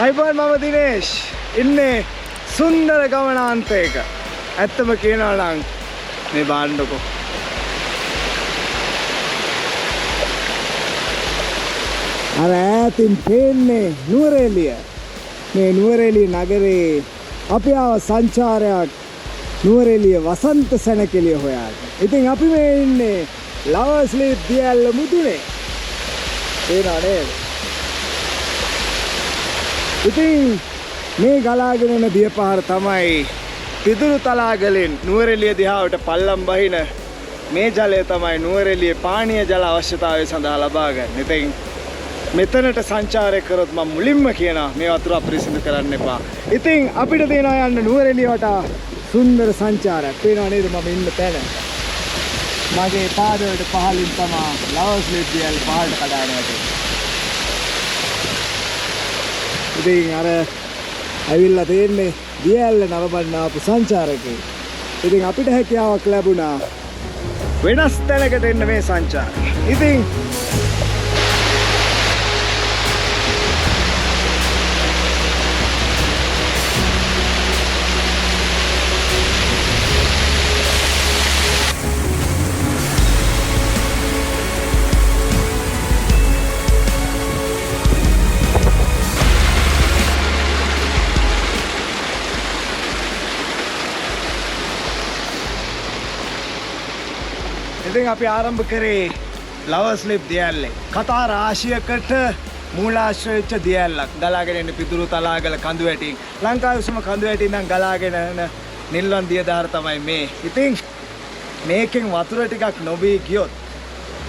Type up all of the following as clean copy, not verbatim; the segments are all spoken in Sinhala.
අයිබෝන් මම දිනේෂ් ඉන්නේ සුන්දර ගමනාන්තයක. ඇත්තම කියනවා නම් මේ බාන්නකෝ. අර ඈතින් පේන්නේ නුවර එළිය. මේ නුවර එළිය නගරේ අපි ආව සංචාරයක් නුවර එළිය වසන්ත සැනකෙළිය හොයාගෙන. ඉතින් අපි මේ ඉන්නේ ලවස්ලි දියැල්ල මුදුනේ. ඒනා නේද? ඉතින් මේ ගලාගෙන යන දිය පහර තමයි පිදුරු තලාගලින් නුවර එළිය දිහාවට පල්ලම් බහින මේ ජලය තමයි නුවර එළියේ පානීය ජල අවශ්‍යතාවය සඳහා ලබා ගන්න. ඉතින් මෙතනට සංචාරය කරොත් මම මුලින්ම කියනවා මේ වතුර අපිරිසිදු කරන්න එපා. ඉතින් අපිට දෙනවා යන්න නුවර එළිය වටා සුන්දර සංචාරයක්. පේනවා නේද මම ඉන්න තැන. මගේ පාදවලට පහලින් තමයි ලවස්ලි දියැල්ල පහළට කඩාගෙන වැටෙන්නේ. ඉතින් අර ඇවිල්ලා තියෙන්නේ දියැල්ල නරඹන්න ආපු සංචාරකයෙක්. ඉතින් අපිට හැකියාවක් ලැබුණා වෙනස් තැනකට එන්න මේ සංචාරය. ඉතින් අපි ආරම්භ කරේ ලවස්ලිප් දියැල්ලේ. කතා රාශියකට මූලාශ්‍රය වෙච්ච දියැල්ලක්. ගලාගෙන එන පිදුරු තලාගල කඳු වැටින්. ලංකාවේ උසම කඳු වැටි ඉඳන් ගලාගෙන යන නිල්වන් දිය දහර තමයි මේ. ඉතින් මේකෙන් වතුර ටිකක් නොබී ගියොත්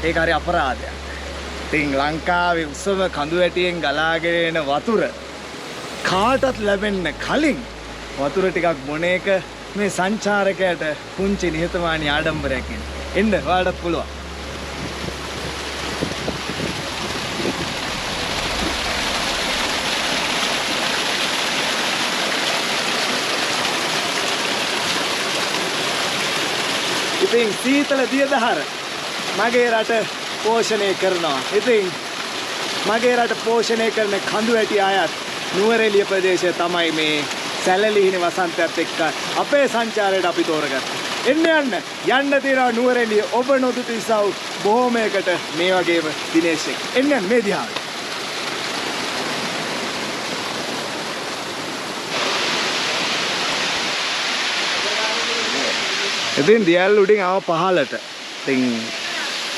ඒක හරි අපරාධයක්. ඉතින් ලංකාවේ උසම කඳු වැටියෙන් ගලාගෙන එන වතුර කාටත් ලැබෙන්න කලින් වතුර ටිකක් බොන එක මේ සංචාරකයට පුංචි නිහතමානී ආඩම්බරයක් නේ. එන්න ඔයාලටත් පුළුවන්. ඉතින් සීතල දිය දහර මගේ රට පෝෂණය කරනවා. ඉතින් මගේ රට පෝෂණය කරන කඳු වැටි අයත් නුවර එළිය ප්‍රදේශය තමයි මේ සැලලිහිණි වසන්තයත් එක්ක අපේ සංචාරයට අපි තෝරගත්තේ. එන්න යන්න තියෙනවා නුවර එළිය ඔබ නොදුටු ඉසව් බොහොමයකට මේ වගේම දිනේෂ් එක්ක. එන්න යන්න මේ දිහාට. ඉතින් දියැල්ල උඩින් ආව පහළට. ඉතින්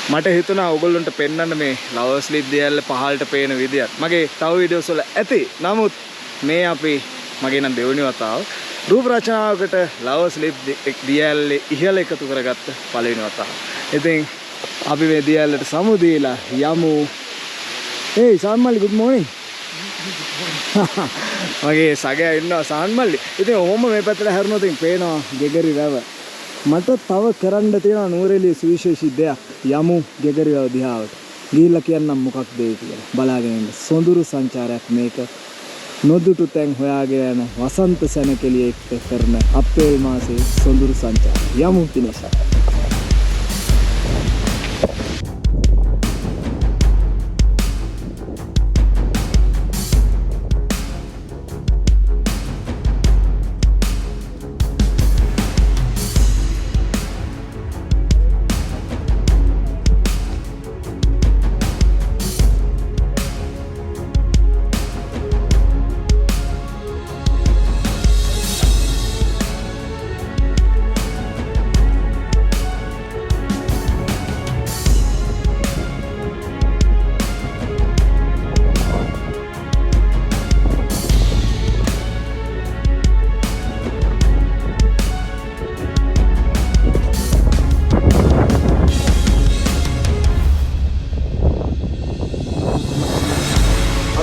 මට හිතුණා ඔයගොල්ලන්ට පෙන්වන්න මේ ලවස්ලි දියැල්ල පහළට පේන විදියත්. මගේ තව වීඩියෝස් වල ඇති. නමුත් මේ අපි මගේ නම් දෙවෙනි වතාව රූප රචනාවකට ලවස්ලි දියැල්ලේ ඉහළ එකතු කරගත්ත පළවෙනි වතාව. ඉතින් අපි මේ දියැල්ලට සමු දීලා යමු. hey සාන්මල්ලි good morning. මගේ සගයා ඉන්නවා සාන්මල්ලි. ඉතින් ඔහොම මේ පැත්තට හැරුණොත් ඉතින් පේනවා ගෙගරි වැව. මට තව කරන්න තියෙනවා නුවර එළියේ සුවිශේෂී දෙයක්. යමු ගෙගරි වැව දිහාවට. ගිහිල්ලා කියන්නම් මොකක්ද ඒ කියලා. බලාගෙන ඉන්න. සොඳුරු සංචාරයක් මේක. නොදුටු තැන් හොයාගෙන යන වසන්ත සැනකෙළිය එක්ක කරන අප්‍රේල් මාසයේ සොඳුරු සංචාරය. යමු දිනේෂ්.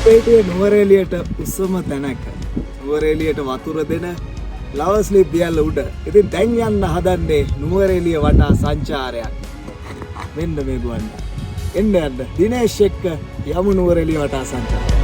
අපේ නුවර එළියට උසම තැනක නුවර එළියට වතුර දෙන ලවස්ලි දියැල්ල උඩ. ඉතින් දැන් යන්න හදන්නේ නුවර එළිය වටා සංචාරයක්. මෙන්න මේ ගුවන්. එන්න යන්න දිනේෂ් එක්ක යමු නුවර එළිය වටා සංචාරය.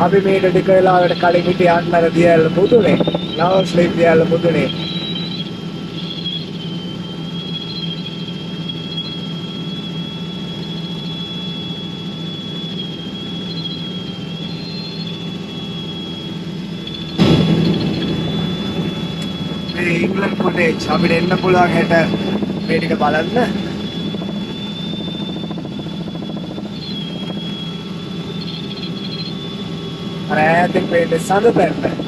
අපි මේක ටික වෙලාවකට කලින් හිටිය අන්නර දියැල්ල මුදුනේ. ලවර්ස් ලේක් දියැල්ල මුදුනේ. මේ ඉංග්ලන්ඩ් කොටේජ් අපිට එන්න පුළුවන් හෙට මේ ටික බලන්න. අර ඈතින් පේන්නේ සඳ පැන්න.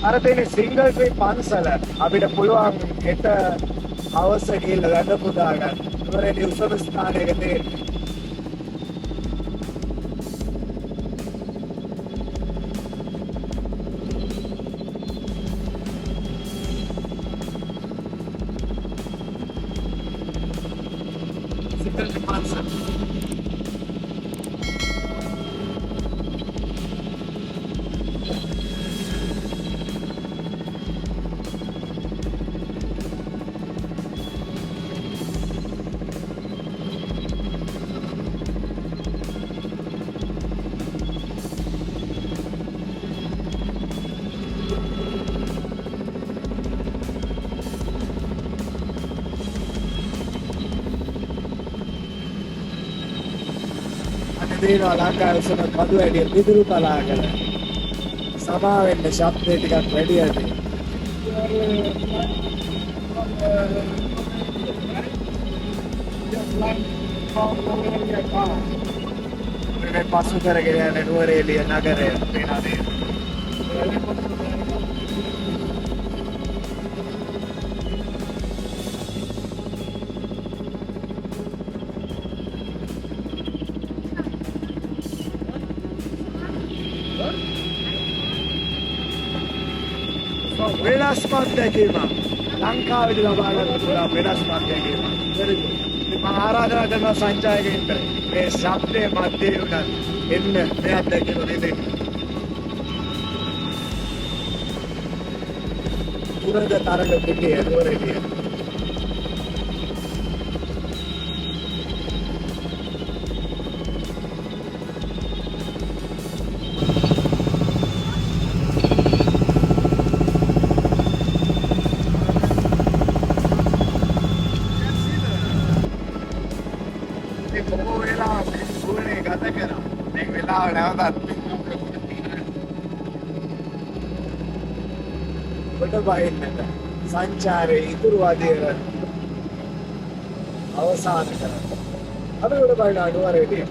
අර තියෙන සිංගල් ට්‍රී පන්සල අපිට පුළුවන් හෙට හවස ගිහිල්ලා වැඩ පුදා ගන්න. නුවරඑළිය උසම ස්ථානයක තියෙන්නේ. සිංගල් ට්‍රී පන්සල. දේනවා ලංකාවේ උසම කඳු ඇඩිය පිදුරු තලාගල සමා වෙන්න ශබ්දේ ටිකක් වැඩි ඇති. මේ පසු කරගෙන යන නුවරඑළිය නගරය වෙනාදී. වෙනස්මත් දැකීමක් ලංකාවේදී ලබා ගන්න පුළුවන් වෙනස්මත් දැකීමක්. මම ආරාධනා කරන සංචාරකයන්ට මේ ශබ්දයේ මැදේ උනත් එන්න මේ අත්දැකීම දෙන්න. පුරද තරඟ පිටියේ නුවරඑළිය. බහින්නට සංචාරයේ ඉතුරු අධීර අවසාන කරන අපි උඩ බහින Nuwara Eliya.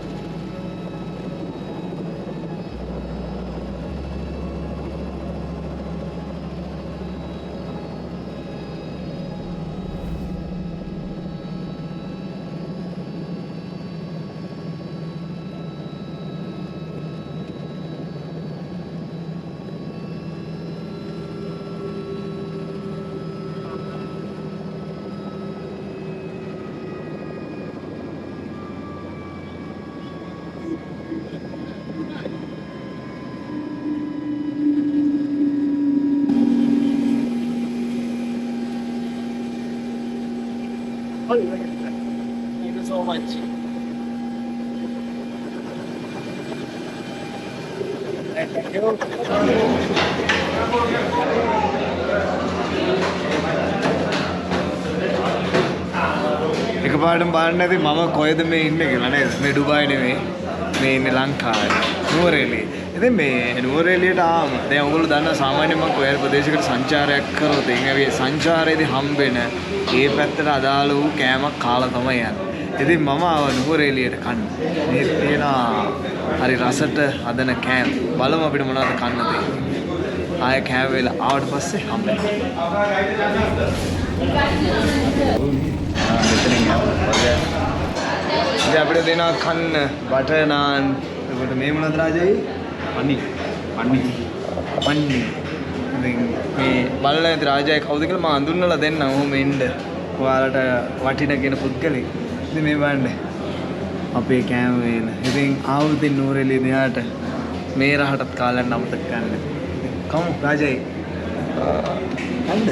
Thank you so much. Thank you. එකපාරටම බලන්න ඇති මම කොහෙද මේ ඉන්නේ කියලා නේද? මේ ඩුබායි නෙමෙයි. මේ ඉන්නේ ලංකාවේ. නුවරඑළිය. ඉතින් මේ නුවරඑළියට ආවම දැන් ඔයගොල්ලෝ දන්නා සාමාන්‍යයෙන් මම කොහේ ප්‍රදේශයකට සංචාරයක් කරොත් ඒ සංචාරයේදී හම්බෙන ඒ පැත්තට අදාළ වූ කෑමක් කාලා තමයි යන්නේ. ඉතින් මම ආව නුවරඑළියට කන්න. මේ තියෙන හරි රසට හදන කෑම. බලමු අපිට මොනවද කන්න තියෙන්නේ. ආය කෑම වෙලා ආවට පස්සේ හම්බෙනවා. ඉතින් අපිට දෙනවා කන්න බටර් නාන්. එතකොට මේ මොනවද රාජයි? පන්නි. ඉතින් මේ බලලා ඉතින් රාජයි කවුද කියලා මම අඳුන්වලා දෙන්නම්. ඔහොම ඉන්න. ඔයාලට වටින කෙන පුද්ගලෙක්. ඉතින් මේ බලන්න. අපේ කෑම වේල. ඉතින් ආවුතින් නුවර එළිය මෙහාට මේ රහටත් කාලයක් අමතක කරන්න. කමු රාජයි. හන්ද.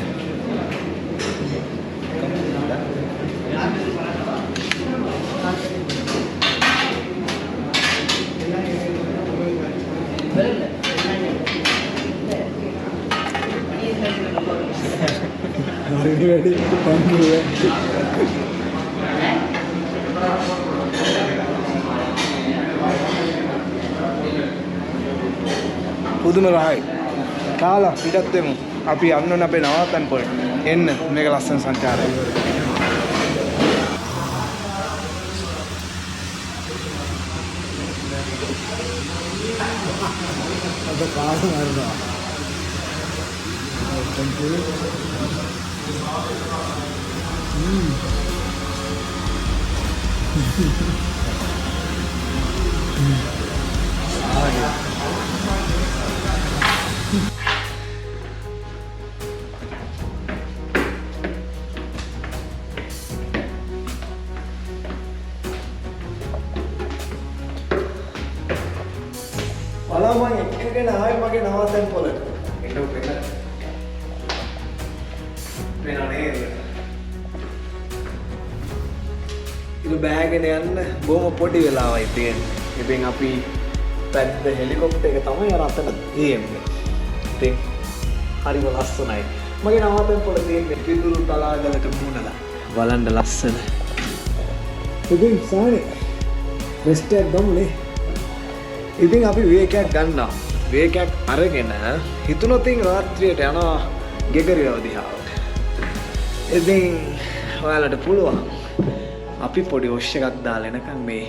පුදුම රහයි. කාලා පිටත් වෙමු. අපි යන්න ඕන අපේ නවාතැන් පොළට. එන්න මේක ලස්සන සංචාරයක්. අද කාලා මරනවා. Thank you. Alamak, එකගෙන ආයි මගේ නවාතැන් පොළට. එන්න වෙන. වෙනනේ. ඉතින් බෑගෙන යන්න බොහොම පොඩි වෙලාවයි තියෙන්නේ. ඉතින් අපි පැද්ද හෙලිකොප්ටර් එක තමයි අර අතට තියෙන්නේ. ඉතින් හරිම ලස්සනයි. මගේ නවාතැන් පොළ තියෙන්නේ පිදුරු තලාගලට මුහුණලා. බලන්න ලස්සන. ඉතින් සානේ රෙස්ට් එකක් ගමුනේ. ඉතින් අපි වේකයක් ගන්නවා. වේකයක් අරගෙන හිතුනොතින් රාත්‍රියට යනවා ගෙගරියව දිහාවට. ඉතින් ඔයාලට පුළුවන් අපි පොඩි ඔෂ් එකක් දාලා එනකන් මේ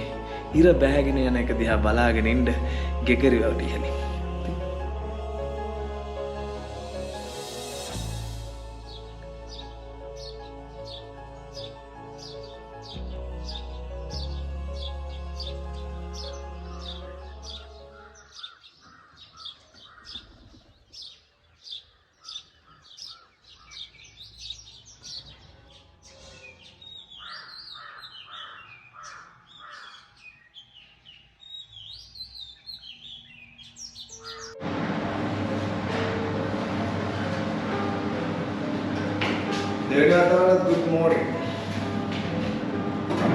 ඉර බෑගෙන යන එක දිහා බලාගෙන ඉන්න ගෙගරියව දිහානේ. Good morning.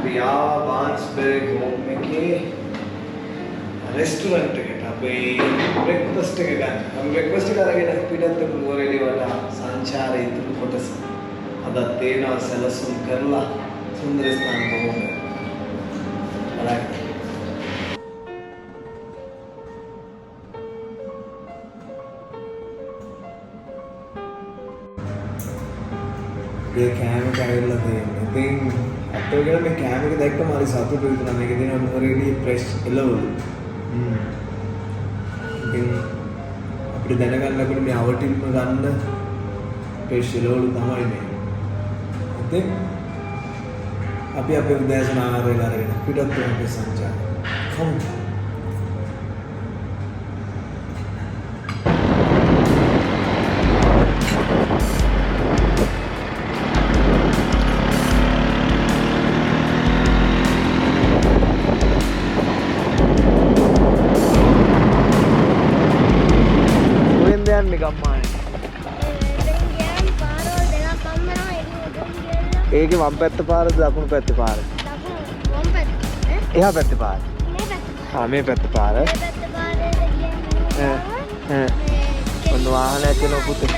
We are Barnsburg home එකේ restaurant එකට අපි breakfast එක ගන්න. අපි breakfast එක අරගෙන පිටත් නුවර එළිය වටා සංචාරයේ ඉතුරු කොටස අදත් තේනවා සැලසුම් කරලා සුන්දර ස්ථාන බොහොම බලන්න. ये कैमरे का आइडिया थे लेकिन एक्टर के मैं कैमरे के देखता हमारी साथी पे इतना मैं कहती हूँ हमारे लिए फ्रेश एलो लेकिन अपने देने का लगता मैं आवर टीम में गाना फ्रेश एलो हमारे में लेकिन अभी आप विदेश में आ रहे हैं फिर अब तो हम पे संचार कम ඒක වම් පැත්ත පාරද දකුණු පැත්ත පාර? වම් පැත්ත. එහා පැත්ත පාර. මේ පැත්ත. මේ පැත්ත පාර. මේ පැත්ත පාරේ කියන්නේ. ඔන්න වාහනයක් යනවා පුතේ.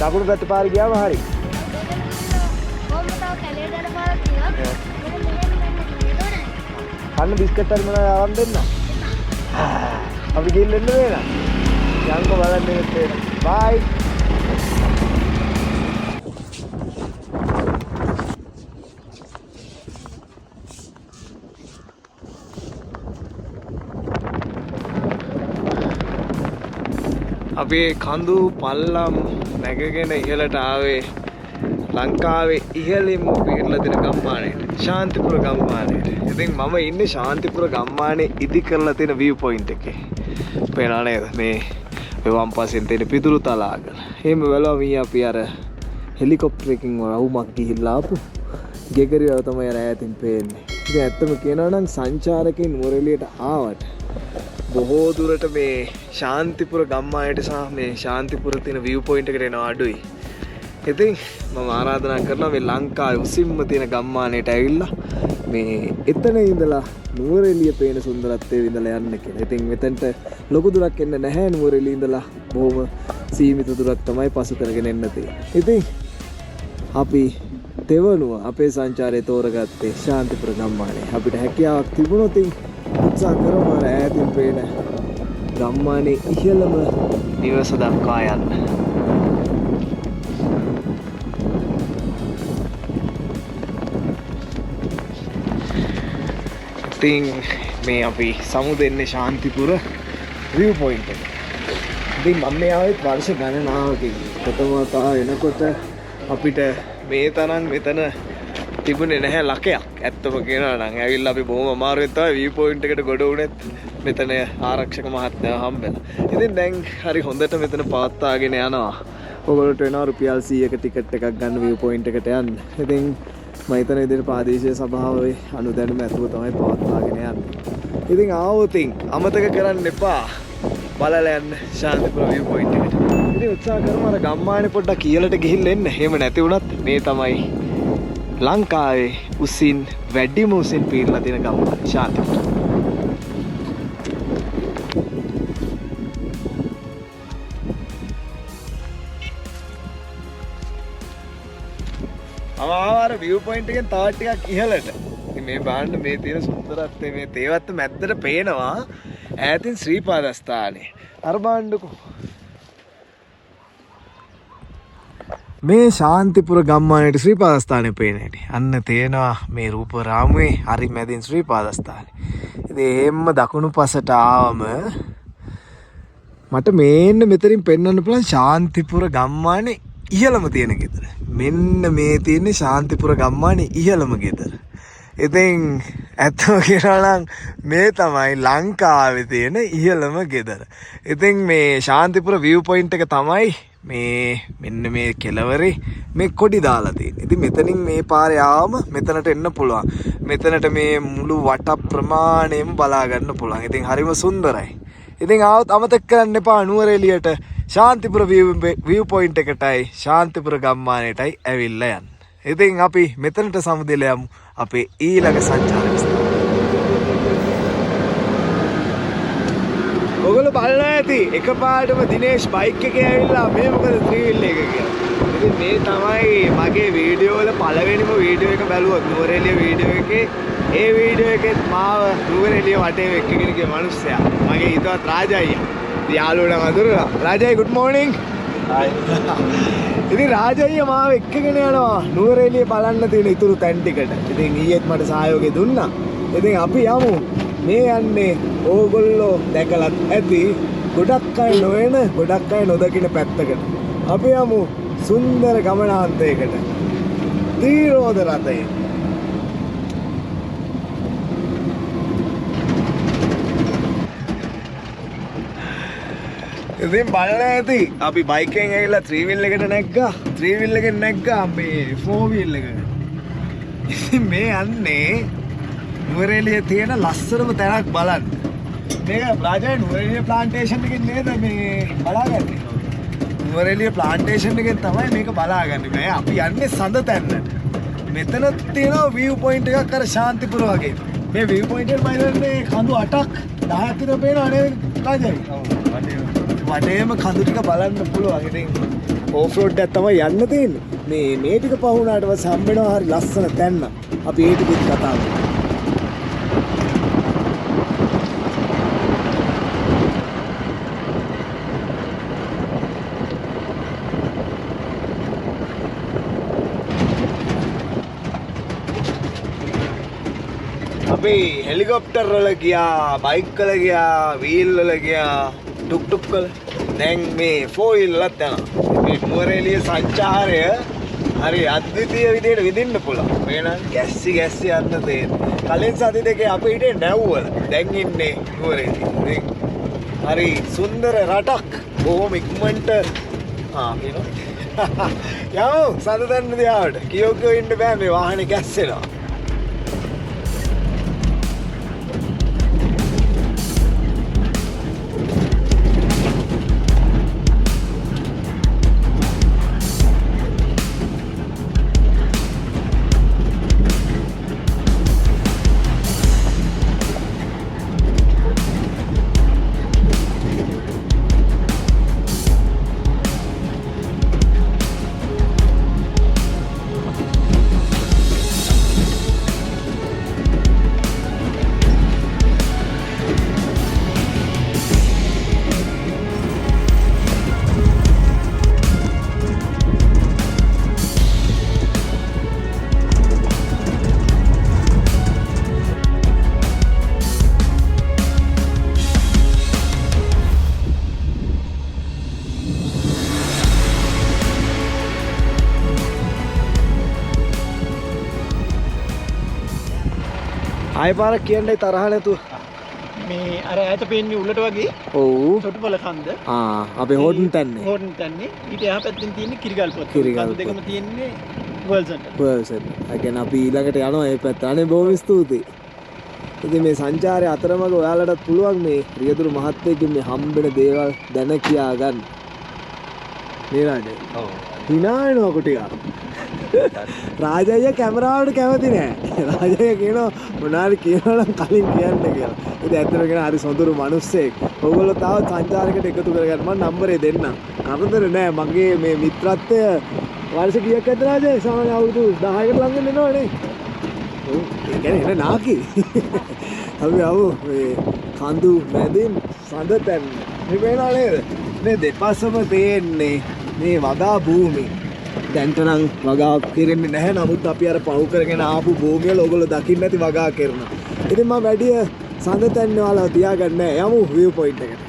දකුණු පැත්ත පාර ගියාම හරි. කොහොමද තව කැලේකට පාරක් තියෙනවා? අන්න බිස්කට් හරි මොනවද ආවම් දෙන්න? අපි ගිහින් එන්න වේනා. යන්කෝ බලන්න ඉන්න. බයි. අපේ කඳු පල්ලම් නැගගෙන ඉහළට ආවේ ලංකාවේ ඉහළින්ම පිහිටලා තියෙන ගම්මානයට ශාන්තිපුර ගම්මානයට. ඉතින් මම ඉන්නේ ශාන්තිපුර ගම්මානයේ ඉදි කරලා තියෙන view point එකේ. පේනවා නේද මේ වම් පාසෙන් තියෙන පිදුරු තලාගල. එහෙම වෙලාව අපි අර හෙලිකොප්ටර් එකකින් වහුමක් ගිහිල්ලා ආපු ගෙගරියව තමයි අර ඈතින් පේන්නේ. ඉතින් ඇත්තම කියනවා නම් සංචාරකයන් නුවර එළියට ආවට බොහෝ දුරට මේ ශාන්තිපුර ගම්මානයට සහ මේ ශාන්තිපුර තියෙන view point එකට එනවා අඩුයි. ඉතින් මම ආරාධනා කරනවා මේ ලංකාවේ උසින්ම තියෙන ගම්මානයට ඇවිල්ලා මේ එතන ඉඳලා නුවර එළිය පේන සුන්දරත්වයේ ඉඳලා යන්න කියලා. ඉතින් මෙතනට ලොකු දුරක් එන්න නැහැ නුවර එළිය ඉඳලා බොහොම සීමිත දුරක් තමයි පසු කරගෙන එන්න තියෙන්නේ. ඉතින් අපි තෙවනුව අපේ සංචාරයේ තෝරගත්තේ ශාන්තිපුර ගම්මානය. අපිට හැකියාවක් තිබුණොත් උත්සාහ කරමු අර ඈතින් පේන ගම්මානයේ ඉහළම නිවස දක්වා යන්න. ඉතින් මේ අපි සමුදෙන්නේ ශාන්තිපුර view point එක. ඉතින් මම මේ ආවෙත් වර්ෂ ගණනාවකින් ප්‍රථම වතාව එනකොට අපිට මේ තරම් මෙතන තිබුණේ නැහැ ලකයක්. ඇත්තම කියනවා නම් ඇවිල්ලා අපි බොහොම අමාරුවෙන් තමයි view point එකට ගොඩ වුණෙත් මෙතන ආරක්ෂක මහත්මයා හම්බෙලා. ඉතින් දැන් හරි හොඳට මෙතන පවත්වාගෙන යනවා. ඔයගොල්ලන්ට වෙනවා රුපියල් 100ක ටිකට් එකක් ගන්න view point එකට යන්න. ඉතින් මම හිතන විදිහට ප්‍රාදේශීය සභාවේ අනුදැනුම ඇතුව තමයි පවත්වාගෙන යන්නේ. ඉතින් ආවොතින් අමතක කරන්න එපා. බලලා යන්න ශාන්තිපුර view point එකට. ඉතින් උත්සාහ කරමු අර ගම්මානේ පොඩ්ඩක් කියලට ගිහිල්ලා එන්න. එහෙම නැති වුණත් මේ තමයි ලංකාවේ උසින් වැඩිම උසින් පීරලා තියෙන ගම්මාන ශාන්තිපුර. ආවාර view point එකෙන් තව ටිකක් ඉහළට. ඉතින් මේ බලන්න මේ තියෙන සුන්දරත්වය මේ තේවත්ත මැද්දට පේනවා ඈතින් ශ්‍රී පාදස්ථානේ. අර බලන්නකෝ. මේ ශාන්තිපුර ගම්මානයේ ශ්‍රී පාදස්ථානේ පේන හැටි. අන්න තේනවා මේ රූප රාමුවේ හරි මැදින් ශ්‍රී පාදස්ථානේ. ඉතින් එහෙම්ම දකුණු පසට ආවම මට මේන්න මෙතනින් පෙන්වන්න පුළුවන් ශාන්තිපුර ගම්මානේ ඉහළම තියෙන ගෙදර. මෙන්න මේ තියෙන්නේ ශාන්තිපුර ගම්මානේ ඉහළම ගෙදර. ඉතින් ඇත්තම කියනවා නම් මේ තමයි ලංකාවේ තියෙන ඉහළම ගෙදර. ඉතින් මේ ශාන්තිපුර view point එක තමයි මේ මෙන්න මේ කෙළවරේ මේ කොඩි දාලා තියෙන්නේ. ඉතින් මෙතනින් මේ පාරේ ආවම මෙතනට එන්න පුළුවන්. මෙතනට මේ මුළු වට ප්‍රමාණයම බලා ගන්න පුළුවන්. ඉතින් හරිම සුන්දරයි. ඉතින් ආවොත් අමතක කරන්න එපා නුවර එළියට ශාන්තිපුර view point එකටයි ශාන්තිපුර ගම්මානයටයි ඇවිල්ලා යන්න. ඉතින් අපි මෙතනට සමුදෙලා යමු අපේ ඊළඟ සංචාර විස්තර. ඔයගොල්ලෝ බලලා ඇති එකපාරටම දිනේෂ් බයික් එකේ ඇවිල්ලා මේ මොකද ත්‍රිවිල් එක කියලා. ඉතින් මේ තමයි මගේ වීඩියෝ වල පළවෙනිම වීඩියෝ එක බැලුවොත් නුවර එළිය වීඩියෝ එකේ ඒ වීඩියෝ එකෙත් මාව නුවර එළිය වටේ එක්කගෙන ගිය මිනිස්සයා. මගේ හිතවත් රාජයියා. යාළුවෝ නමතුරුලා. රාජයි good morning. hi. ඉතින් රාජයියා මාව එක්කගෙන යනවා නුවර එළිය බලන්න තියෙන ඉතුරු තැන් ටිකට. ඉතින් ඊයේත් මට සහයෝගය දුන්නා. ඉතින් අපි යමු. මේ යන්නේ ඕගොල්ලෝ දැකලත් ඇති ගොඩක් අය නොවන ගොඩක් අය නොදකින පැත්තකට. අපි යමු සුන්දර ගමනාන්තයකට. තීරෝද රථයෙන්. ඉතින් බලලා ඇති අපි බයික් එකෙන් ඇවිල්ලා 3 wheel එකට නැග්ගා. 3 wheel එකෙන් නැග්ගා මේ 4 wheel එකට. ඉතින් මේ යන්නේ නුවර එළියේ තියෙන ලස්සනම තැනක් බලන්න. මේක රාජා නුවර එළිය ප්ලාන්ටේෂන් එකෙන් නේද මේ බලාගන්නේ. නුවර එළිය ප්ලාන්ටේෂන් එකෙන් තමයි මේක බලාගන්නේ. මේ අපි යන්නේ සඳ තැන්නට. මෙතන තියෙනවා view point එකක් අර ශාන්තිපුර වගේ. මේ view point එක බලන්නේ කඳු 8ක් 10ක් විතර පේනවා නේද රාජා? ඔව් වටේම කඳු ටික බලන්න පුළුවන්. ඉතින් ඕෆ් රෝඩ් එකක් තමයි යන්න තියෙන්නේ. මේ ටික පහුණාට පස්සේ හම්බ වෙනවා හරි ලස්සන තැන්න. අපි ඒ ටිකත් කතා කරමු. අපි හෙලිකොප්ටර් වල ගියා, බයික් වල ගියා, වීල් වල ගියා, ටුක් ටුක් වල. දැන් මේ 4 wheel වලත් යනවා. මේ නුවර එළිය සංචාරය හරි අද්විතීය විදිහට විඳින්න පුළුවන්. මේ නම් ගැස්සි යන්න තියෙන්නේ. කලින් සති දෙකේ අපි හිටියේ නැව්වල. දැන් ඉන්නේ නුවර එළිය. හරි සුන්දර රටක්. බොහොම ඉක්මනට කියනවා යමු සඳ තැන්න දිහාට. කියෝ ඉන්න බෑ මේ වාහනේ ගැස්සෙනවා. ආයෙ පාරක් කියන්නේ තරහ නැතුව මේ අර ඈත පේන්නේ උල්ලට වගේ ඔව් තොටුපළ කන්ද අපේ හෝටන් තන්නේ ඊට එහා පැත්තෙන් තියෙන්නේ කිරිගල් පොත් කන්ද දෙකම තියෙන්නේ වර්ල්සන් අගෙන අපි ඊළඟට යනවා ඒ පැත්ත අනේ බොහොම ස්තුතියි ඉතින් මේ සංචාරය අතරමඟ ඔයාලටත් පුළුවන් මේ රියදුරු මහත්තයෙක්ගෙන් මේ හම්බෙන දේවල් දැන කියා ගන්න මේ රාජේ ඔව් hina වෙනවා ටිකක් රාජය කැමරාවට කැමති නෑ රාජය කියනවා මොනාරි කියනවා නම් කලින් කියන්න කියලා ඉතින් ඇත්තටම කියන හරි සොඳුරු මිනිස්සෙක් ඕගොල්ලෝ තාම සංචාරයකට එකතු කරගන්න මම නම්බරේ දෙන්නම් කරදර නෑ මගේ මේ මිත්‍රත්වය වර්ෂ කීයක් ඇද්ද රාජය සාමාන්‍ය අවුරුදු 10කට ළඟ වෙනවනේ ඔව් ඒ කියන්නේ එන නාකි අපි ආව මේ කඳු මැදින් සඳ තැන්න මේ වෙනවා නේද මේ දෙපස්සම තියෙන්නේ මේ වගා භූමි දැන්ට නම් වගා කෙරෙන්නේ නැහැ නමුත් අපි අර පහු කරගෙන ආපු භූමිය වල ඔයගොල්ලෝ දකින්න ඇති වගා කරනවා. ඉතින් මම වැඩි සඳ තැන්නේ ඔයාලා තියාගන්න නෑ යමු view point එකට.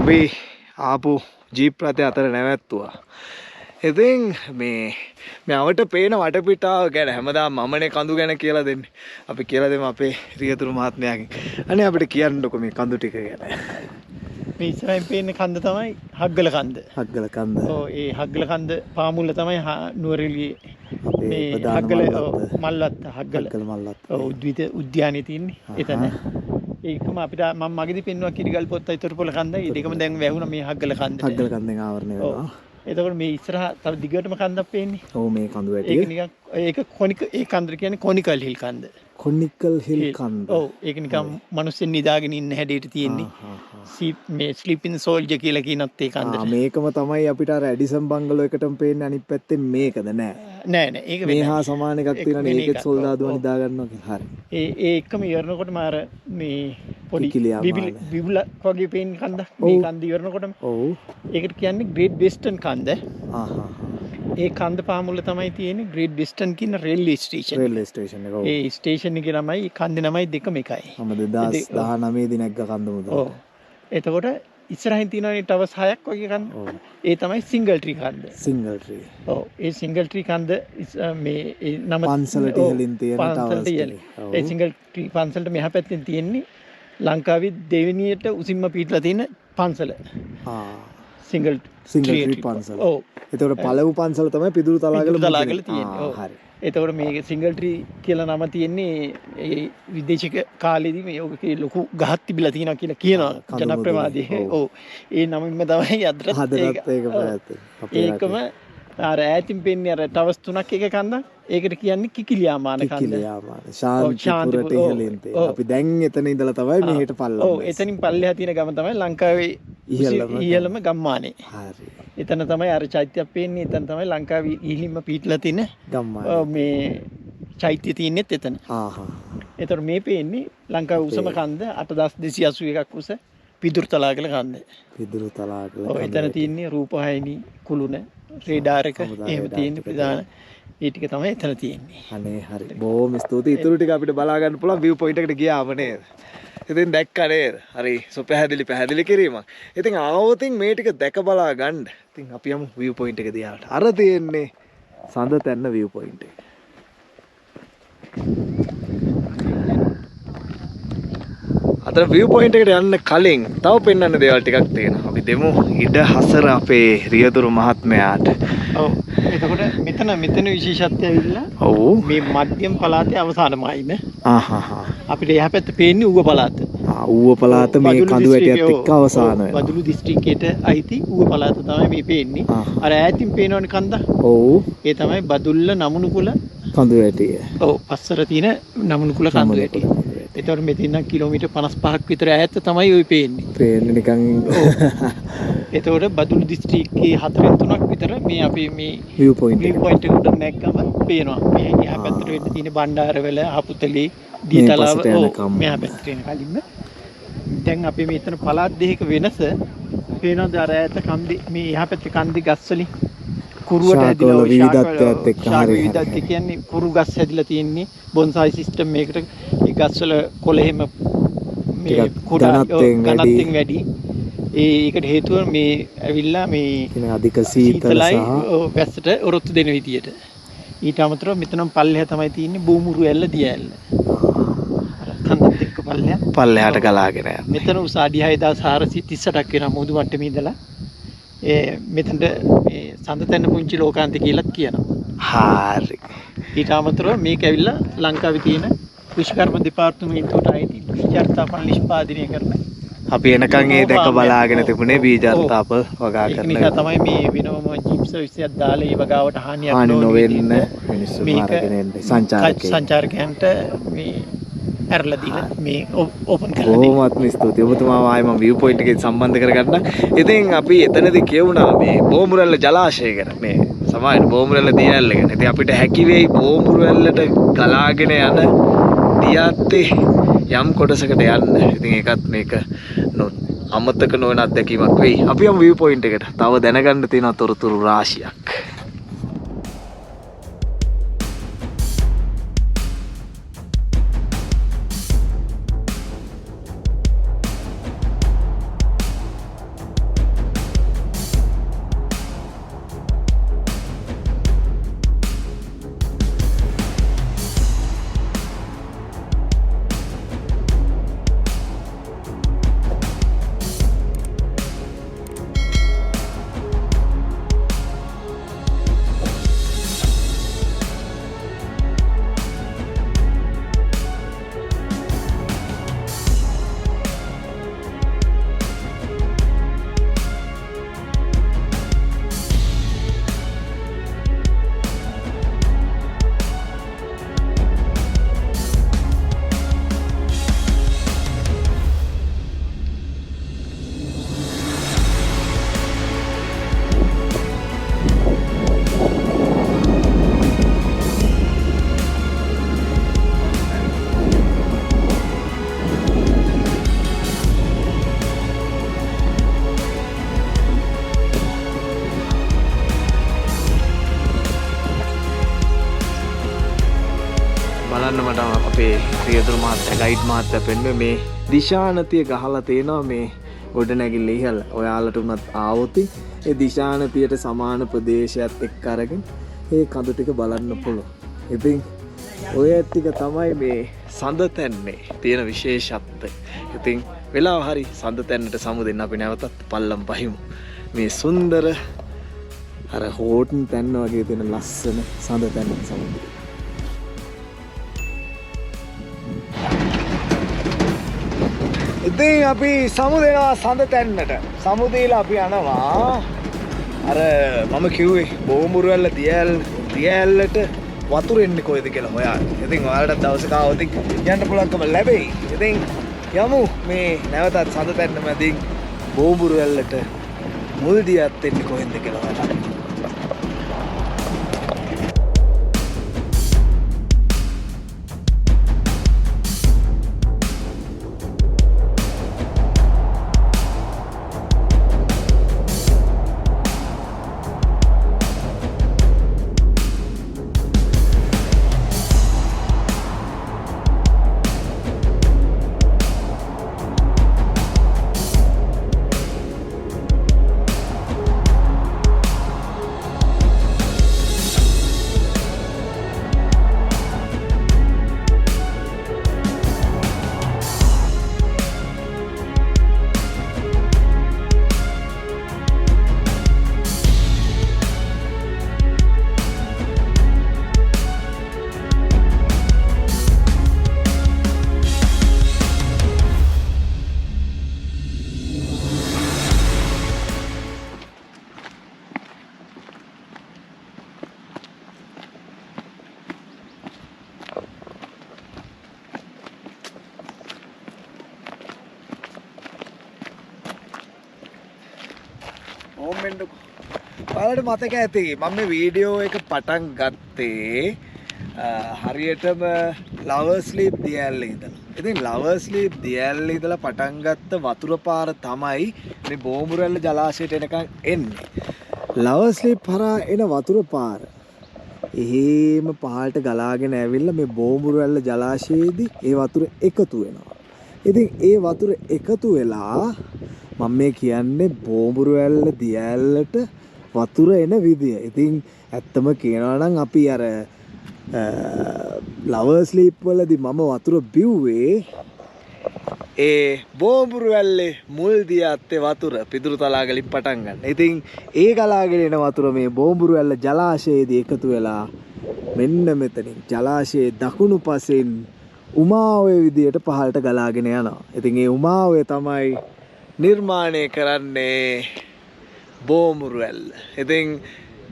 අපි ආපු ජීප් රථය අතර නැවැත්තුවා. ඉතින් මේ අවට පේන වටපිටාව ගැන හැමදාම මමනේ කඳු ගැන කියලා දෙන්නේ. අපි කියලා දෙමු අපේ රියතුරු මහත්මයාගෙන්. අනේ අපිට කියන්නකො මේ කඳු ටික ගැන. මේ ඉස්සරහින් පේන්නේ කන්ද තමයි හග්ගල කන්ද. හග්ගල කන්ද. ඔව් ඒ හග්ගල කන්ද පාමුල්ල තමයි නුවර එළියේ මේ හග්ගල මල්ලත් හග්ගල මල්ලත්. ඔව් උද්‍යානයේ තියෙන්නේ එතන. ඒකම අපිට මම මගේදී පෙන්වුවා කිරිගල් පොත්තයි තොටුපොළ කන්දයි. ඒ දෙකම දැන් වැහුණා මේ හග්ගල කන්දට. හග්ගල කන්දෙන් ආවරණය වෙනවා. එතකොට මේ ඉස්සරහ තව දිගටම කන්දක් පේන්නේ. ඔව් මේ කඳු වැටිය. ඒක නිකන් ඒක කොනික ඒ කන්දර කියන්නේ කොනිකල් හිල් කන්ද. කොනිකල් හිල් කන්ද. ඔව් ඒක නිකන් මිනිස්සුන් නිදාගෙන ඉන්න හැඩයට තියෙන්නේ. මේ ස්ලීපින් සෝල්ජර් කියලා කියනත් ඒ කන්දට. මේකම තමයි අපිට අර ඇඩිසන් බංගලෝ එකටම පේන්නේ අනිත් පැත්තෙන් මේකද නෑ. නෑ ඒක මේ හා සමාන එකක් තියෙනනේ ඒකෙත් සොල්දාදුවා නිදා ගන්නවා කියලා. හරි. ඒ එකම ඉවරනකොටම අර මේ පොඩි බිබුලක් වගේ පේන කන්ද මේ කන්ද ඉවරනකොටම. ඔව්. ඒකට කියන්නේ ග්‍රේට් වෙස්ටර්න් කන්ද. ඒ කන්ද පාමුල්ල තමයි තියෙන්නේ ග්‍රේට් වෙස්ටර්න් කියන රේල්වේ ස්ටේෂන්. රේල්වේ ස්ටේෂන් එක. ඒ ස්ටේෂන් එකේ නමයි කන්දේ නමයි දෙකම එකයි. මම 2019 දී නැග්ග කන්ද මුද. ඔව්. එතකොට ඉස්සරහින් තියෙනනේ ටවර්ස් 6ක් වගේ කන්ද. ඒ තමයි සිංගල් ට්‍රී කන්ද. Single tree. ඔව් ඒ සිංගල් ට්‍රී කන්ද මේ ඒ නම පන්සලට ඉහළින් තියෙන ටවර්ස්. ඒ සිංගල් ට්‍රී පන්සලට මෙහා පැත්තෙන් තියෙන්නේ ලංකාවේ දෙවෙනියට උසින්ම පිටලා තියෙන පන්සල. සිංගල් ට්‍රී පන්සල. ඔව්. එතකොට පළමු පන්සල තමයි පිදුරු තලාගල තියෙන්නේ. ඔව්. හරි. එතකොට මේ සිංගල් ට්‍රී කියලා නම තියෙන්නේ ඒ විදේශික කාලෙදී මේ ඔකේ ලොකු ගහක් තිබිලා තියෙනවා කියලා කියනවා ජනප්‍රවාදී. ඔව්. ඒ නමින්ම තමයි අදටත් ඒකම අර ඈතින් පෙන්නේ අර ටවර්ස් 3ක් එක කන්දක්. ඒකට කියන්නේ කිකිලියාමාන කන්ද. කිකිලියාමාන. ශාන්තිපුරට ඉහළින් තියෙන. අපි දැන් එතන ඉඳලා තමයි මෙහෙට පල්ලම. ඔව් එතනින් පල්ලෙහා තියෙන ගම තමයි ලංකාවේ ඉහළම ගම්මානේ. හරි. එතන තමයි අර චෛත්‍යයක් පේන්නේ. එතන තමයි ලංකාවේ ඉහළින්ම පිටලා තියෙන ගම්මානේ. මේ චෛත්‍ය තියෙන්නේත් එතන. එතකොට මේ පේන්නේ ලංකාවේ උසම කන්ද 8281ක් උස පිදුරු තලාගල කන්ද. පිදුරු තලාගල. ඔව් එතන තියෙන්නේ රූපවාහිනී කුළුණ රේඩාර් එක එහෙම තියෙන ප්‍රධාන ඒ ටික තමයි එතන තියෙන්නේ. අනේ හරි. බොහොම ස්තුතියි. ඊටු ටික අපිට බලා ගන්න පුළුවන් view point එකට ගියාම නේද? ඉතින් දැක්කා නේද? හරි. පැහැදිලි කිරීමක්. ඉතින් ආවොතින් මේ ටික දැක බලා ගන්න. ඉතින් අපි යමු view point එක දිහාට. අර තියෙන්නේ සඳ තැන්න view point එක. අතන view point එකට යන්න කලින් තව පෙන්වන්න දේවල් ටිකක් තියෙනවා. අපි දෙමු ඉඩ හසර අපේ රියදුරු මහත්මයාට. ඔව්. එතකොට මෙතන විශේෂත්වය ඇවිල්ලා ඔව් මේ මධ්‍යම පළාතේ අවසානමයිනේ. ආහා. අපිට එහා පැත්තේ පේන්නේ ඌව පළාත. ඌව පළාත මේ කඳු වැටියත් එක්ක අවසාන වෙනවා. වදුළු දිස්ත්‍රික්කයට අයිති ඌව පළාත තමයි මේ පේන්නේ. අර ඈතින් පේනවනේ කන්ද. ඔව්. ඒ තමයි බදුල්ල නමුනුකුල කඳු වැටිය. ඔව් පස්සර තියෙන නමුනුකුල කඳු වැටිය. ඒතකොට මෙතන නම් කිලෝමීටර් 55ක් විතර ඈත තමයි ওই පේන්නේ. පේන්නේ නිකන්. ඒතකොට බදුළු දිස්ත්‍රික්කයේ 4/3ක් විතර මේ අපි මේ view point එකට නැග්ගම පේනවා. මේ එහා පැත්තට වෙන්න තියෙන බණ්ඩාරවැල, හපුතලේ, දීතලාව මෙහා පැත්තට එන කලින්ම. දැන් අපි මෙතන පළාත් දෙකක වෙනස පේනවාද? අර ඈත කන්දේ මේ එහා පැත්තේ කන්දේ ගස් වලින් කුරුවට හැදිලා විවිධත්වයත් එක්ක හරිය. විවිධත්වය කියන්නේ කුරු ගස් හැදිලා තියෙන්නේ බොන්සායි සිස්ටම් එකකට. ඒ ගස් වල කොළ එහෙම මේ ඝනත්වයෙන් වැඩි. ඒකට හේතුව මේ ඇවිල්ලා මේ අධික සීතලයි වැස්සට ඔරොත්තු දෙන විදියට. ඊට අමතරව මෙතනම් පල්ලෙහා තමයි තියෙන්නේ බෝමුරු ඇල්ල දිය ඇල්ල. කන්දත් එක්ක පල්ලෙහාට ගලාගෙන යනවා. මෙතන උස අඩි 6438ක් වෙනවා මුහුදු මට්ටමේ ඉඳලා. මෙතනට මේ සඳතැන්න පුංචි ලෝකාන්ත කියලාත් කියනවා. හරි. ඊට අමතරව මේක ඇවිල්ලා ලංකාවේ තියෙන කෘෂිකර්ම දෙපාර්තමේන්තුවට අයිති බීජාර්ථාපන නිෂ්පාදනය කරන. අපි එනකන් ඒ දැක බලාගෙන තිබුණේ බීජාර්ථාප වගා කරන. ඒක නිසා තමයි මේ වෙනම ජීප්ස් විශ්යක් දාලා ඒ වගාවට හානියක් නොවෙන්න මිනිස්සු මාර්ගෙන එන්නේ සංචාරකයන්ට මේ ඇරලා දීලා මේ ඕපන් කරලා දෙන්න. බොහොමත්ම ස්තුතියි. ඔබතුමාව ආයෙ මම view point එකේ සම්බන්ධ කරගන්න. ඉතින් අපි එතනදී කියවුණා මේ බෝමුරැල්ල ජලාශය ගැන. මේ සමායන බෝමුරැල්ල දියැල්ල ගැන. ඉතින් අපිට හැකි වෙයි බෝමුරැල්ලට ගලාගෙන යන දියත්තේ යම් කොටසකට යන්න. ඉතින් ඒකත් මේක අමතක නොවන අත්දැකීමක් වෙයි. අපි යමු view point එකට. තව දැනගන්න තියෙන තොරතුරු රාශියක්. බලන්න මට අපේ රියදුරු මහත්තයා ගයිඩ් මහත්තයා පෙන්නුවේ මේ දිශානතිය ගහලා තියෙනවා මේ ගොඩනැගිල්ල ඉහළ. ඔයාලට උනත් ආවොත් ඒ දිශානතියට සමාන ප්‍රදේශයත් එක්ක අරගෙන ඒ කඳු ටික බලන්න පුළුවන්. ඉතින් ඔය ටික තමයි මේ සඳතැන්නේ තියෙන විශේෂත්වය. ඉතින් වෙලාව හරි සඳතැන්නට සමු දෙන්න අපි නැවතත් පල්ලම් පහිමු. මේ සුන්දර අර හෝටන් තැන්න වගේ තියෙන ලස්සන සඳතැන්න සමුද්‍රය. ඉතින් අපි සමු දෙනවා සඳතැන්නට. සමු දීලා අපි යනවා අර මම කිව්වේ බෝමුරුවැල්ල දියැල්ලට වතුර එන්නේ කොයිද කියලා හොයාගන්න. ඉතින් ඔයාලට දවසක ආවොත් යන්න පුළුවන්කම ලැබෙයි. ඉතින් යමු මේ නැවතත් සඳතැන්න මැදින් බෝමුරුවැල්ලට මුල් දියත් එන්නේ කොහෙන්ද කියලා හොයාගන්න. ඕම් වෙන්නකෝ. ඔයාලට මතක ඇති මම මේ වීඩියෝ එක පටන් ගත්තේ හරියටම ලවර්ස් ලීප් දියැල්ලේ ඉඳලා. ඉතින් ලවර්ස් ලීප් දියැල්ලේ ඉඳලා පටන් ගත්ත වතුර පාර තමයි මේ බෝඹුරැල්ල ජලාශයට එනකන් එන්නේ. ලවර්ස් ලීප් හරහා එන වතුර පාර එහෙම පහළට ගලාගෙන ඇවිල්ලා මේ බෝඹුරැල්ල ජලාශයේදී ඒ වතුර එකතු වෙනවා. ඉතින් ඒ වතුර එකතු වෙලා මම මේ කියන්නේ බෝඹුරැල්ල දියැල්ලට වතුර එන විදිය. ඉතින් ඇත්තම කියනවා නම් අපි අර ලවර්ස් ලීප් වලදී මම වතුර බිව්වේ ඒ බෝඹුරැල්ලේ මුල් දියත්තේ වතුර පිදුරු තලාගලින් පටන් ගන්න. ඉතින් ඒ ගලාගෙන එන වතුර මේ බෝඹුරැල්ල ජලාශයේදී එකතු වෙලා මෙන්න මෙතනින් ජලාශයේ දකුණු පසෙන් උමාවය විදියට පහළට ගලාගෙන යනවා. ඉතින් ඒ උමාවය තමයි නිර්මාණය කරන්නේ බෝඹුරැල්ල. ඉතින්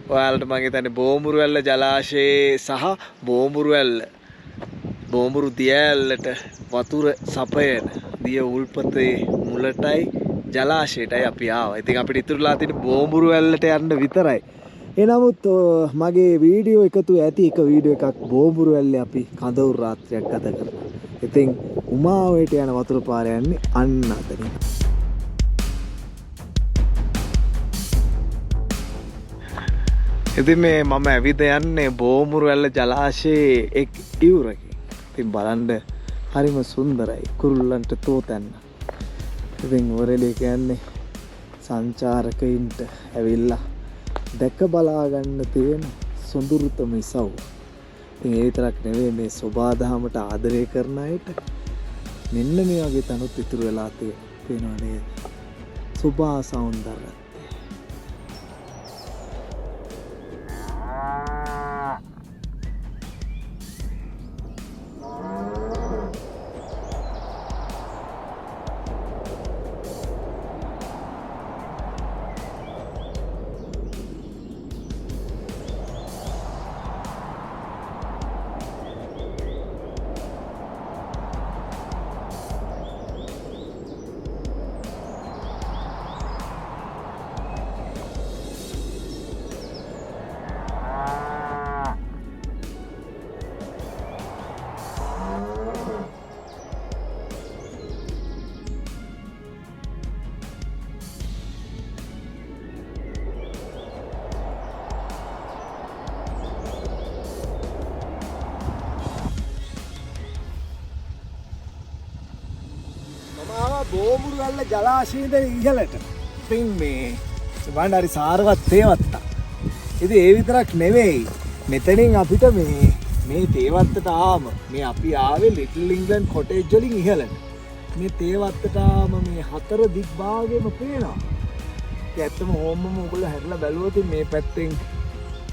ඔයාලට මම හිතන්නේ බෝඹුරැල්ල ජලාශයේ සහ බෝඹුරු දියැලට වතුර සපයන දිය උල්පතේ මුලටයි ජලාශයටයි අපි ආවා. ඉතින් අපිට ඉතුරුලා තියෙන බෝඹුරැල්ලට යන්න විතරයි. එනමුත් මගේ වීඩියෝ එකතු ඇති එක වීඩියෝ එකක් බෝඹුරැල්ලේ අපි කඳවුරු රාත්‍රියක් ගත කරා. ඉතින් උමාවයට යන වතුර පාර යන්නේ අන්න අතනින්. ඉතින් මේ මම ඇවිද යන්නේ බෝඹුරැල්ල ජලාශයේ එක් ඉවුරකින්. ඉතින් බලන්න හරිම සුන්දරයි කුරුල්ලන්ට තෝතැන්න. ඉතින් නුවරඑළිය කියන්නේ සංචාරකයින්ට ඇවිල්ලා දැක බලා ගන්න තියෙන සොඳුරුතම ඉසව්ව. ඉතින් ඒ විතරක් නෙවෙයි මේ සෝබාදහමට ආදරය කරන අයට මෙන්න මේ වගේ තනුත් ඉතුරු වෙලා තියෙනවා නේද? සෝබා සෞන්දර්යය. බෝඹුරැල්ල ජලාශයේද ඉහළට. ඉතින් මේ බලන්න හරි සාරවත් තේවත්තා. ඉතින් ඒ විතරක් නෙවෙයි. මෙතනින් අපිට මේ තේවත්තට ආවම මේ අපි ආවේ ලිටල් ඉංග්ලන්ඩ් කොටේජ් වලින් ඉහළට. මේ තේවත්තට ආවම මේ හතර දිග් භාගෙම පේනවා. ඒ ඇත්තම ඕමම ඔයගොල්ලෝ හැරිලා බැලුවොත් මේ පැත්තෙන්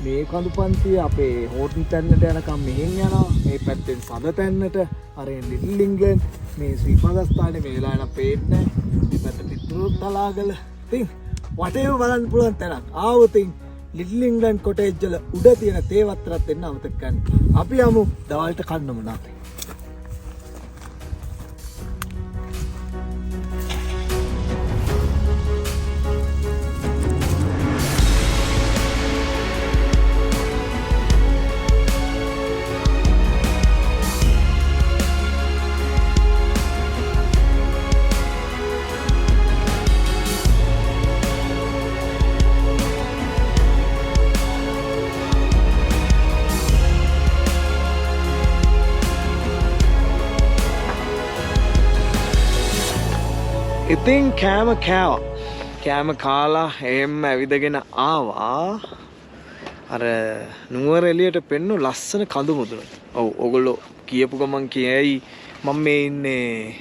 මේ කඳු පන්තිය අපේ හෝටල් තැන්නට යනකම් මෙහෙන් යනවා. මේ පැත්තෙන් සද තැන්නට අර ලිටල් ඉංග්ලන්ඩ් මේ ශ්‍රී පදස්ථානේ මේ වෙලාව නම් පේන්නේ නැහැ. මේ පැත්ත පිටුරු තලාගල. ඉතින් වටේම බලන්න පුළුවන් තැනක්. ආවොතින් ලිටල් ඉංග්ලන්ඩ් කොටේජ් වල උඩ තියෙන තේවත්තරත් එන්න අමතක ගන්න. අපි යමු දවල්ට කන්න මොනවාද? ඉතින් කෑම කාලා එහෙම ඇවිදගෙන ආවා අර නුවර එළියට පෙන්නු ලස්සන කඳු මුදුනට. ඔව් ඔයගොල්ලෝ කියපු ගමන් කියයි මම මේ ඉන්නේ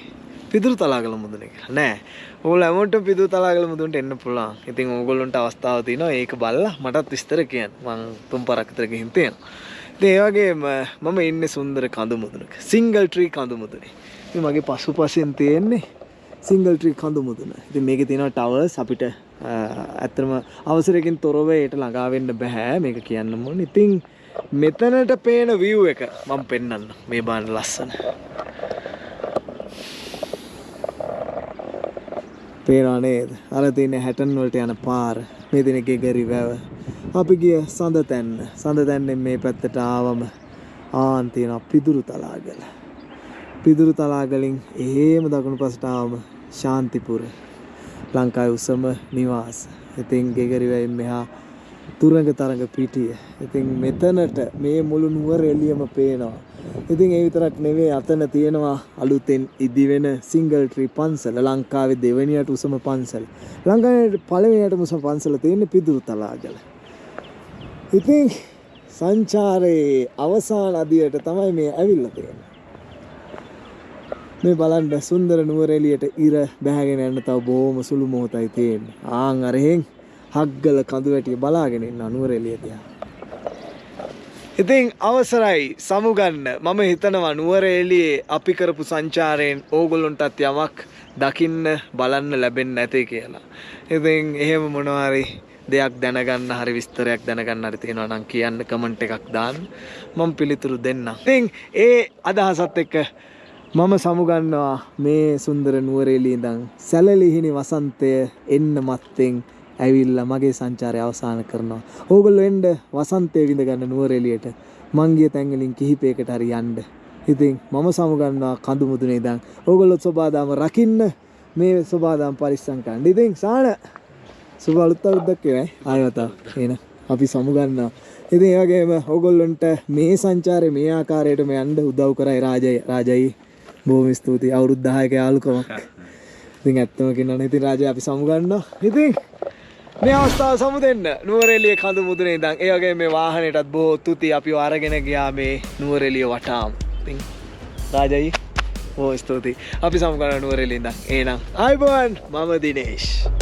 පිදුරු තලාගල මුදුනේ කියලා. නෑ. ඔයගොල්ලෝ හැමෝටම පිදුරු තලාගල මුදුනට එන්න පුළුවන්. ඉතින් ඔයගොල්ලන්ට අවස්ථාව තියෙනවා ඒක බලලා මටත් විස්තර කියන්න. මං තුන්පරක් විතර ගිහින් තියෙනවා. ඉතින් ඒ වගේම මම ඉන්නේ සුන්දර කඳු මුදුනක. සිංගල් ට්‍රී කඳු මුදුනේ. ඉතින් මගේ පසුපසෙන් තියෙන්නේ සිංගල් ට්‍රී කඳු මුදුන. ඉතින් මේකේ තියෙනවා ටවර්ස් අපිට ඇත්තටම අවසරයකින් තොරව ඒට ළඟා වෙන්න බෑ මේක කියන්න ඕනේ. ඉතින් මෙතනට පේන view එක මම පෙන්නන්න. මේ බලන්න ලස්සන. පේනවා නේද? අර තියෙන හැටන් වලට යන පාර. මේ තියෙන ගෙගරි වැව. අපි ගිය සඳ තැන්න. සඳ තැන්නෙන් මේ පැත්තට ආවම ආන් තියෙනවා පිදුරු තලාගල. පිදුරු තලාගලින් එහෙම දකුණු පසට ආවම ශාන්තිපුර. ලංකාවේ උසම නිවාස. ඉතින් ගෙගරි වැවෙන් මෙහා තුරංග තරංග පිටිය. ඉතින් මෙතනට මේ මුළු නුවර එළියම පේනවා. ඉතින් ඒ විතරක් නෙවෙයි අතන තියෙනවා අලුතෙන් ඉදි වෙන සිංගල් ට්‍රී පන්සල. ලංකාවේ දෙවෙනියට උසම පන්සල. ලංකාවේ පළවෙනියට උසම පන්සල තියෙන්නේ පිදුරු තලාගල. ඉතින් සංචාරයේ අවසාන අදියට තමයි මේ ඇවිල්ලා තියෙන්නේ. මේ බලන්න සුන්දර නුවර එළියට ඉර බැහැගෙන යන තව බොහොම සුළු මොහොතයි තියෙන්නේ. ආන් අරහෙන් හග්ගල කඳු වැටිය බලාගෙන ඉන්නවා නුවර එළිය දිහා. ඉතින් අවසරයි සමුගන්න. මම හිතනවා නුවර එළියේ අපි කරපු සංචාරයෙන් ඕගොල්ලන්ටත් යමක් දකින්න බලන්න ලැබෙන්නේ නැතේ කියලා. ඉතින් එහෙම මොනවා හරි දෙයක් දැනගන්න හරි විස්තරයක් දැනගන්න හරි තියෙනවා නම් කියන්න කමෙන්ට් එකක් දාන්න. මම පිළිතුරු දෙන්නම්. ඉතින් ඒ අදහසත් එක්ක මම සමුගන්නවා මේ සුන්දර නුවර එළියේ ඉඳන් සැලලිහිණි වසන්තය එන්න මත්තෙන් ඇවිල්ලා මගේ සංචාරය අවසන් කරනවා. ඕගොල්ලෝ එන්න වසන්තය විඳ ගන්න නුවර එළියට. මං ගිය තැන් වලින් කිහිපයකට හරි යන්න. ඉතින් මම සමුගන්නවා කඳු මුදුනේ ඉඳන්. ඕගොල්ලෝ සෝබාදාම රකින්න මේ සෝබාදාම පරිස්සම් කරන්න. ඉතින් සාන සුබ අලුත් අවුරුද්දක් වේවා. ආයෙත් එහෙනම් අපි සමුගන්නවා. ඉතින් ඒ වගේම ඕගොල්ලන්ට මේ සංචාරේ මේ ආකාරයටම යන්න උදව් කරයි රාජයි බොහොම ස්තුතියි. අවුරුදු 10ක යාළුකමක්. ඉතින් ඇත්තම කියනවා ඉතින් රාජය අපි සමුගන්නවා. ඉතින් මේ අවස්ථාව සමු දෙන්න නුවර එළියේ කඳු මුදුනේ ඉඳන් ඒ වගේම මේ වාහනයටත් බොහෝ තුති අපිව අරගෙන ගියා මේ නුවර එළිය වටාම. ඉතින් රාජයි බොහොම ස්තුතියි. අපි සමු ගන්න නුවර එළියේ ඉඳන්. එහෙනම් ආයිබෝන් මම දිනේෂ්.